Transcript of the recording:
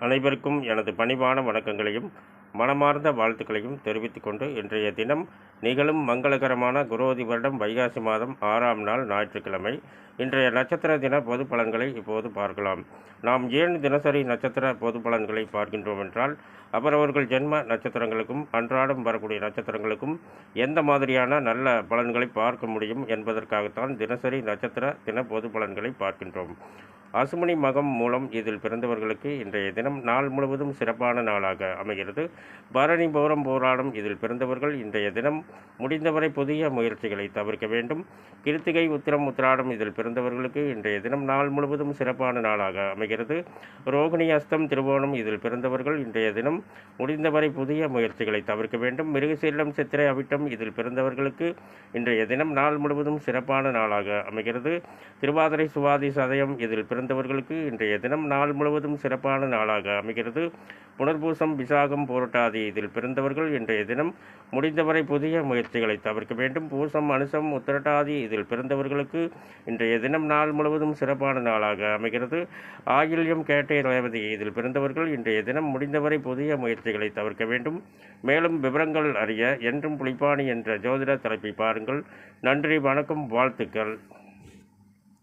அனைவருக்கும் எனது பணிவான வணக்கங்களையும் மனமார்ந்த வாழ்த்துக்களையும் தெரிவித்துக் கொண்டு இன்றைய தினம் நிகழும் மங்களகரமான குரோதி வருடம் வைகாசி மாதம் 6ஆம் நாள் ஞாயிற்றுக்கிழமை இன்றைய நட்சத்திர தின பொது பலன்களை இப்போது பார்க்கலாம். நாம் ஏன் தினசரி நட்சத்திர பொது பலன்களை பார்க்கின்றோம் என்றால், அவரவர்கள் ஜென்ம நட்சத்திரங்களுக்கும் அன்றாடம் வரக்கூடிய நட்சத்திரங்களுக்கும் எந்த மாதிரியான நல்ல பலன்களை பார்க்க முடியும் என்பதற்காகத்தான் தினசரி நட்சத்திர தின பொது பலன்களை பார்க்கின்றோம். அசுமணி மகம் மூலம் இதில் பிறந்தவர்களுக்கு இன்றைய தினம் நாள் முழுவதும் சிறப்பான நாளாக அமைகிறது. பரணி பௌரம் போராடும் இதில் பிறந்தவர்கள் இன்றைய தினம் முடிந்தவரை புதிய முயற்சிகளை தவிர்க்க வேண்டும். கிருத்திகை உத்திரம் உத்திராடம் இதில் பிறந்தவர்களுக்கு இன்றைய தினம் நாள் முழுவதும் சிறப்பான நாளாக அமைகிறது. ரோகிணி அஸ்தம் திருவோணம் இதில் பிறந்தவர்கள் இன்றைய தினம் முடிந்தவரை புதிய முயற்சிகளை தவிர்க்க வேண்டும். மிருகசீரிடம் சித்திரை அவிட்டம் இதில் பிறந்தவர்களுக்கு இன்றைய தினம் நாள் முழுவதும் சிறப்பான நாளாக அமைகிறது. திருவாதிரை சுவாதி சதயம் இதில் பிறந்தவர்களுக்கு இன்றைய தினம் நாள் முழுவதும் சிறப்பான நாளாக அமைகிறது. புனர்பூசம் விசாகம் போராட்டாதி இதில் பிறந்தவர்கள் இன்றைய தினம் முடிந்தவரை புதிய முயற்சிகளை தவிர்க்க வேண்டும். பூசம் அனுசம் உத்திரட்டாதி இதில் பிறந்தவர்களுக்கு இன்றைய தினம் நாள் முழுவதும் சிறப்பான நாளாக அமைகிறது. ஆயில்யம் கேட்டை ரேவதி இதில் பிறந்தவர்கள் இன்றைய தினம் முடிந்தவரை புதிய முயற்சிகளை தவிர்க்க வேண்டும். மேலும் விவரங்கள் அறிய என்றும் புலிப்பாணி என்ற ஜோதிட தலைப்பை பாருங்கள். நன்றி, வணக்கம், வாழ்த்துக்கள்.